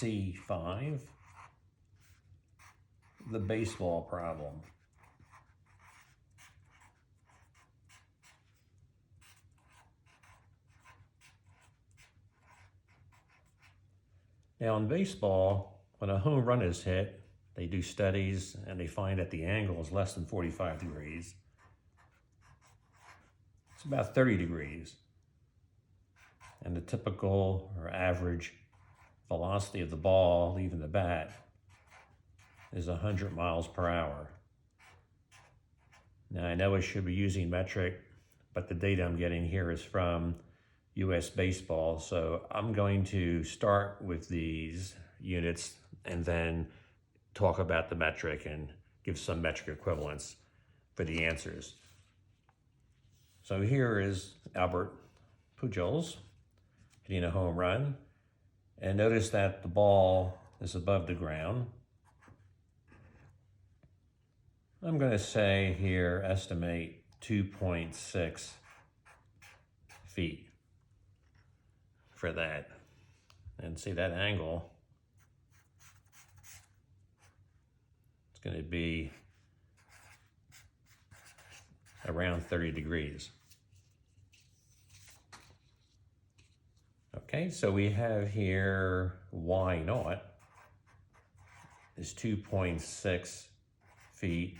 C5, the baseball problem. Now in baseball, when a home run is hit, they do studies and they find that the angle is less than 45 degrees. It's about 30 degrees. And the typical or average velocity of the ball leaving the bat is 100 miles per hour. Now I know I should be using metric, but the data I'm getting here is from US baseball, so I'm going to start with these units and then talk about the metric and give some metric equivalents for the answers. So here is Albert Pujols hitting a home run, and notice that the ball is above the ground. I'm going to say here, estimate 2.6 feet for that. And see that angle, it's going to be around 30 degrees. Okay, so we have here Y naught is 2.6 feet,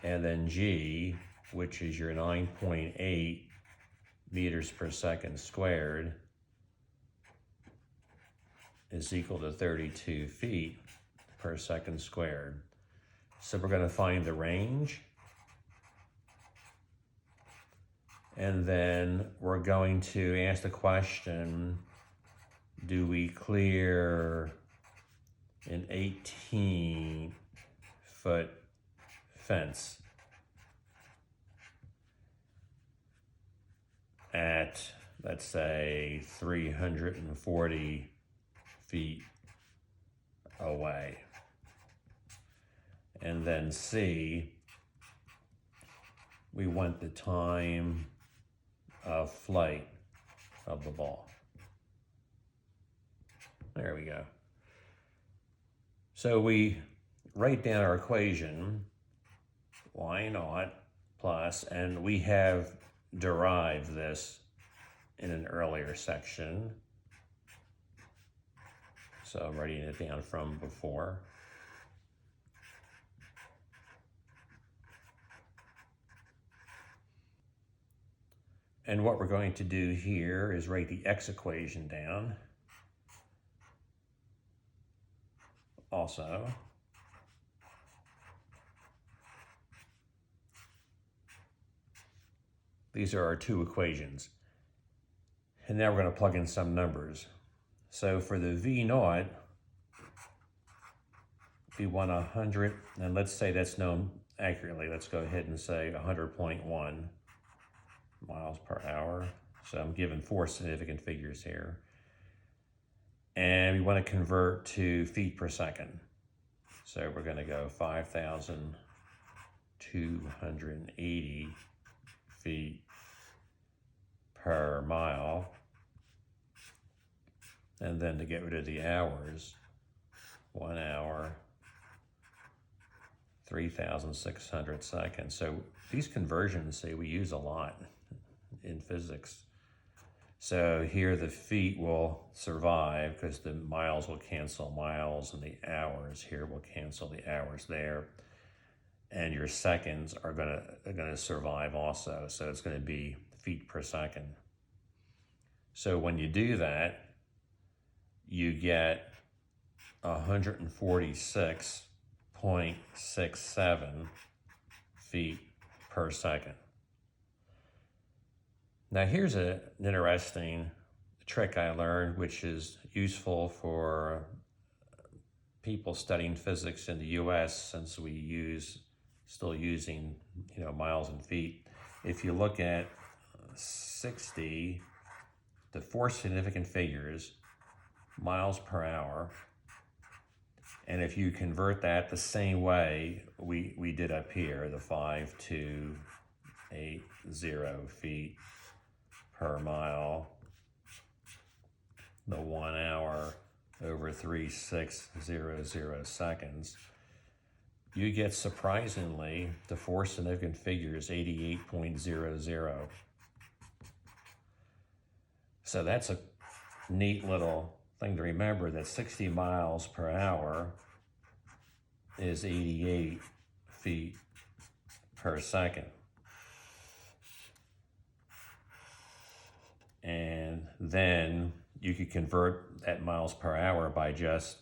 and then G, which is your 9.8 meters per second squared, is equal to 32 feet per second squared. So we're going to find the range, and then we're going to ask the question, do we clear an 18-foot fence at, let's say, 340 feet away? And then C, we want the time of flight of the ball. There we go. So we write down our equation, Y naught plus, and we have derived this in an earlier section. So I'm writing it down from before. And what we're going to do here is write the X equation down. Also, these are our two equations. And now we're going to plug in some numbers. So for the V naught, we want 100, and let's say that's known accurately. Let's go ahead and say 100.1 miles per hour. So I'm given 4 significant figures here. And we want to convert to feet per second. So we're going to go 5,280 feet per mile. And then to get rid of the hours, 1 hour, 3,600 seconds. So these conversions, say, we use a lot in physics. So here the feet will survive because the miles will cancel miles, and the hours here will cancel the hours there. And your seconds are gonna survive also. So it's gonna be feet per second. So when you do that, you get 146.67 feet per second. Now here's an interesting trick I learned, which is useful for people studying physics in the US, since we still using miles and feet. If you look at 60, the 4 significant figures, miles per hour, and if you convert that the same way we did up here, the 5,280 feet per mile, the 1 hour, over 3600 seconds, you get, surprisingly, the four significant figures 88.00. So that's a neat little thing to remember, that 60 miles per hour is 88 feet per second. And then you could convert that miles per hour by just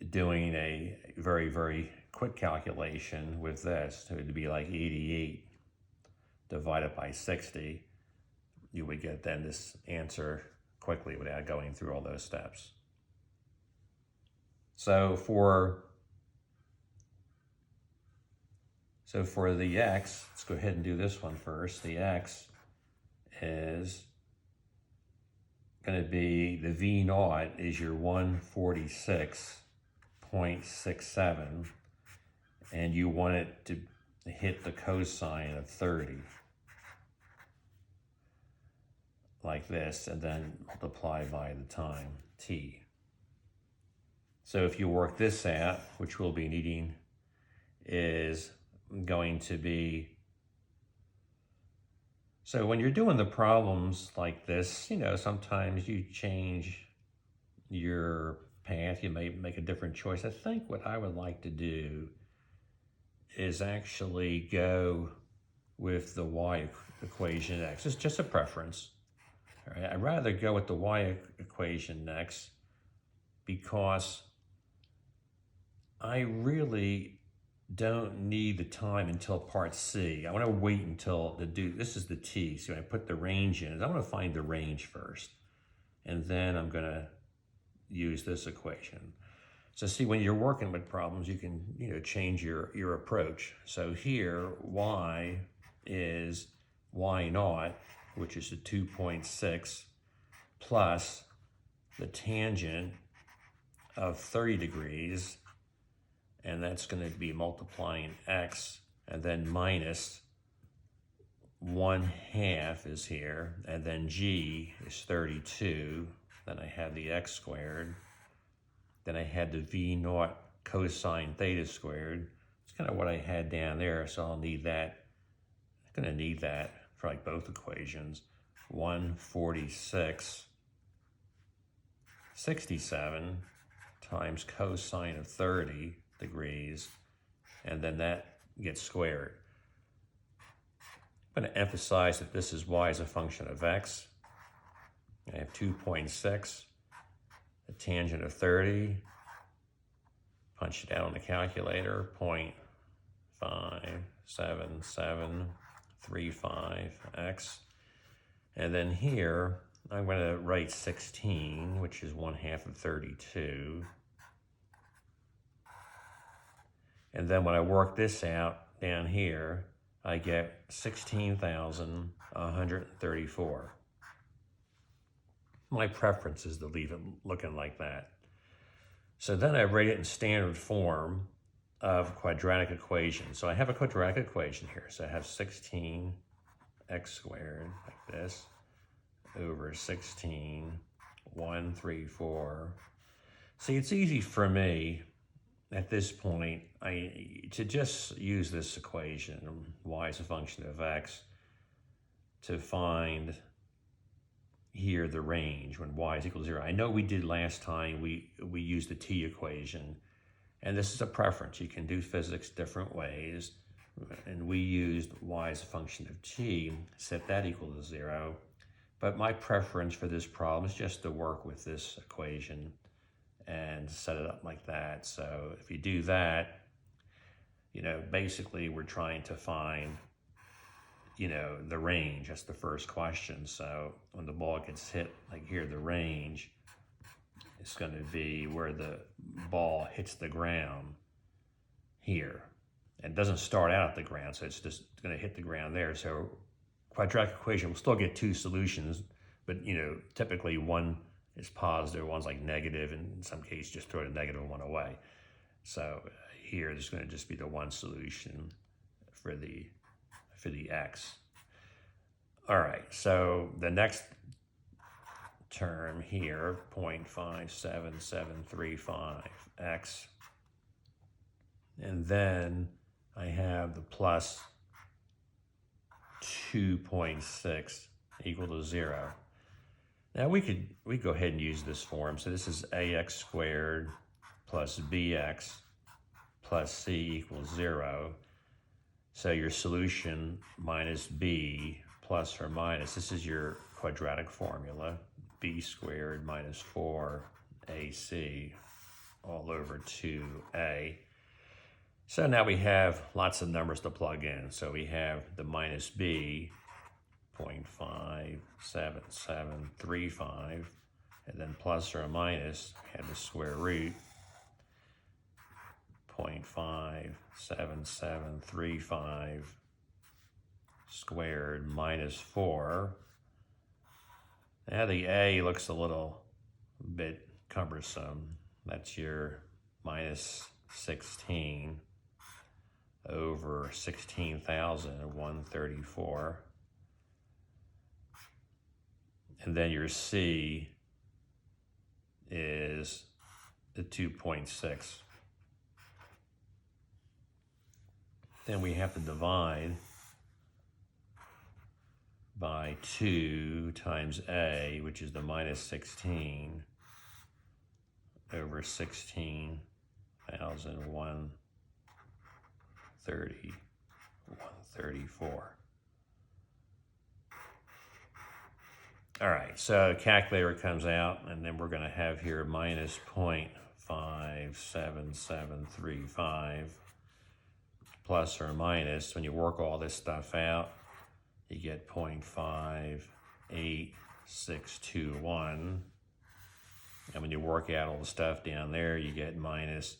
doing a very, very quick calculation with this. So it would be like 88 divided by 60. You would get then this answer quickly without going through all those steps. So for the x, let's go ahead and do this one first. The x is going to be, the V naught is your 146.67, and you want it to hit the cosine of 30, like this, and then multiply by the time, t. So if you work this out, which we'll be needing, is going to be, so when you're doing the problems like this, you know, sometimes you change your path, you may make a different choice. I think what I would like to do is actually go with the y equation next. It's just a preference. All right? I'd rather go with the y equation next because I really don't need the time until part C. I want to wait until this is the t, so I put the range in. I want to find the range first, and then I'm going to use this equation. So see, when you're working with problems, you can, you know, change your approach. So here, y is y naught, which is the 2.6, plus the tangent of 30 degrees, and that's going to be multiplying x, and then minus 1/2 is here, and then g is 32. Then I have the x squared. Then I had the v naught cosine theta squared. It's kind of what I had down there, so I'll need that. I'm going to need that for like both equations. 146.67 times cosine of 30 degrees, and then that gets squared. I'm going to emphasize that this is y as a function of x. I have 2.6, the tangent of 30, punch it out on the calculator, 0.57735x. And then here, I'm going to write 16, which is 1/2 of 32. And then when I work this out down here, I get 16,134. My preference is to leave it looking like that. So then I write it in standard form of quadratic equation. So I have a quadratic equation here. So I have 16x squared, like this, over 16,134. See, it's easy for me at this point to just use this equation, y is a function of x, to find here the range when y is equal to 0. I know we did last time, we used the t equation, and this is a preference. You can do physics different ways, and we used y as a function of t, set that equal to 0. But my preference for this problem is just to work with this equation and set it up like that. So if you do that, you know, basically we're trying to find, you know, the range. That's the first question. So when the ball gets hit, like here, the range is going to be where the ball hits the ground here. And it doesn't start out at the ground, so it's just going to hit the ground there. So quadratic equation, we'll still get two solutions, but, you know, typically one is positive, one's like negative, and in some cases just throw the negative one away. So here there's going to just be the one solution for the x. All right, so the next term here, 0.57735x. And then I have the plus 2.6 equal to 0. Now we go ahead and use this form. So this is ax squared plus bx plus c equals 0. So your solution minus b plus or minus, this is your quadratic formula, b squared minus 4ac all over 2a. So now we have lots of numbers to plug in. So we have the minus b, 0.57735, and then plus or minus, we have the square root, 0.57735 squared minus 4. Now the a looks a little bit cumbersome. That's your minus 16 over 16,134. And then your c is the 2.6. Then we have to divide by 2 times a, which is the minus 16 over 16,134. All right, so calculator comes out, and then we're going to have here minus 0.57735 plus or minus. When you work all this stuff out, you get 0.58621. And when you work out all the stuff down there, you get minus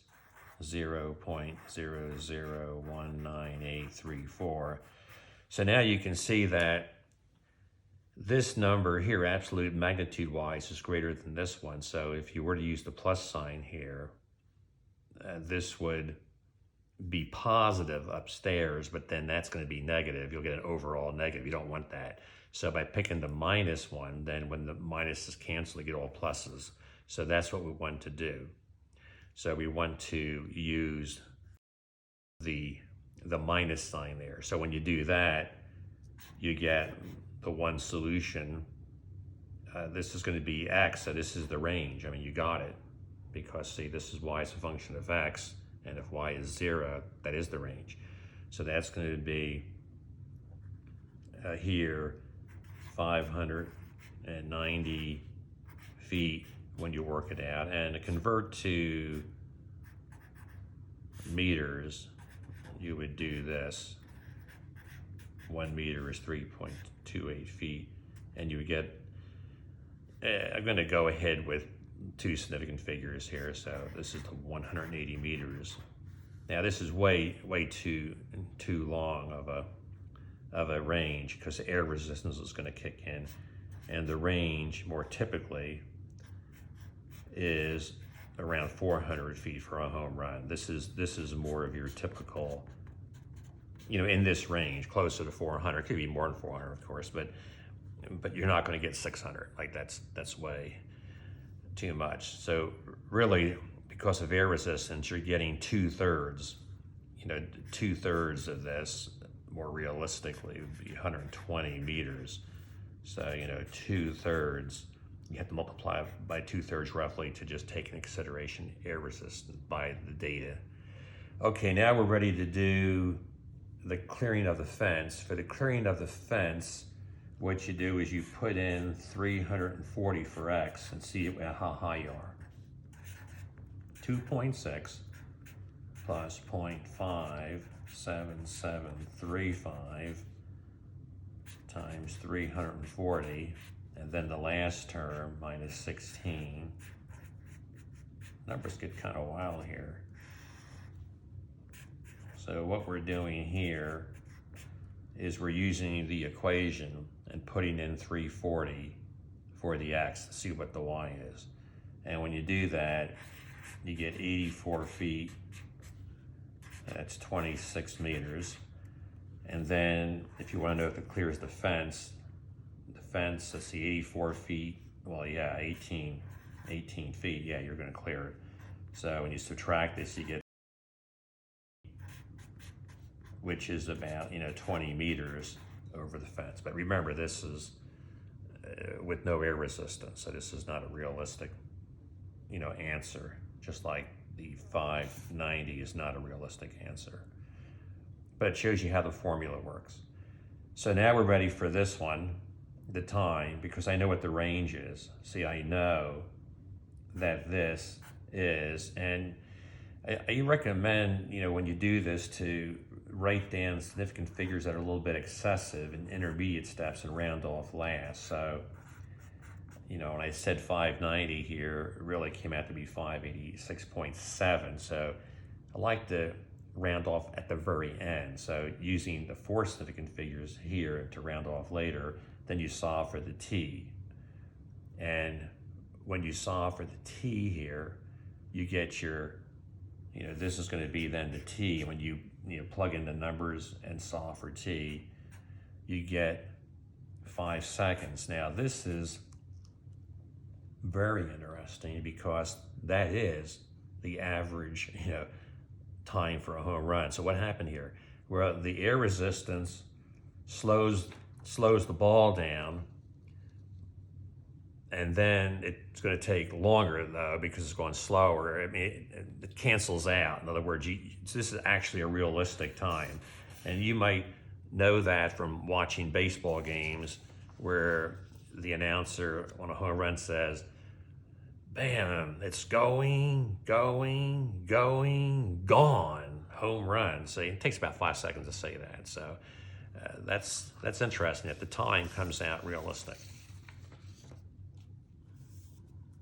0.0019834. So now you can see that this number here, absolute magnitude-wise, is greater than this one. So if you were to use the plus sign here, this would be positive upstairs, but then that's going to be negative. You'll get an overall negative. You don't want that. So by picking the minus one, then when the minuses cancel, you get all pluses. So that's what we want to do. So we want to use the minus sign there. So when you do that, you get the one solution. This is going to be x, so this is the range. I mean, you got it, because see, this is y is a function of x, and if y is 0, that is the range. So that's going to be here 590 feet when you work it out. And to convert to meters, you would do this. 1 meter is 3.28 feet, and you would get, I'm going to go ahead with two significant figures here. So this is the 180 meters. Now this is way too long of a range, because the air resistance is going to kick in, and the range more typically is around 400 feet for a home run. This is more of your typical, in this range, closer to 400. It could be more than 400, of course, but you're not going to get 600. Like that's way too much. So really, because of air resistance, you're getting 2/3. 2/3 of this, more realistically, would be 120 meters. So 2/3. You have to multiply by 2/3 roughly to just take into consideration air resistance by the data. Okay, now we're ready to do the clearing of the fence. For the clearing of the fence, what you do is you put in 340 for x and see how high you are. 2.6 plus 0.57735 times 340, and then the last term minus 16. Numbers get kind of wild here. So what we're doing here is we're using the equation and putting in 340 for the x to see what the y is. And when you do that, you get 84 feet. That's 26 meters. And then if you want to know if it clears the fence, let's see, 84 feet well, yeah, 18 feet, yeah, you're going to clear it. So when you subtract this, you get, which is about, 20 meters over the fence. But remember, this is with no air resistance, so this is not a realistic, answer, just like the 590 is not a realistic answer. But it shows you how the formula works. So now we're ready for this one, the time, because I know what the range is. See, I know that this is, and I recommend, when you do this, to write down significant figures that are a little bit excessive in intermediate steps and round off last. So, when I said 590 here, it really came out to be 586.7. So I like to round off at the very end. So using the 4 significant figures here to round off later, then you solve for the t. And when you solve for the t here, you get your, this is going to be then the t. When you plug in the numbers and solve for t, you get 5 seconds. Now this is very interesting because that is the average, time for a home run. So what happened here? Well, the air resistance slows the ball down, and then it's going to take longer though because it's going slower. I mean, it cancels out. In other words, this is actually a realistic time, and you might know that from watching baseball games where the announcer on a home run says, "Bam, it's going, gone, home run." So it takes about 5 seconds to say that. So that's interesting that the time comes out realistic.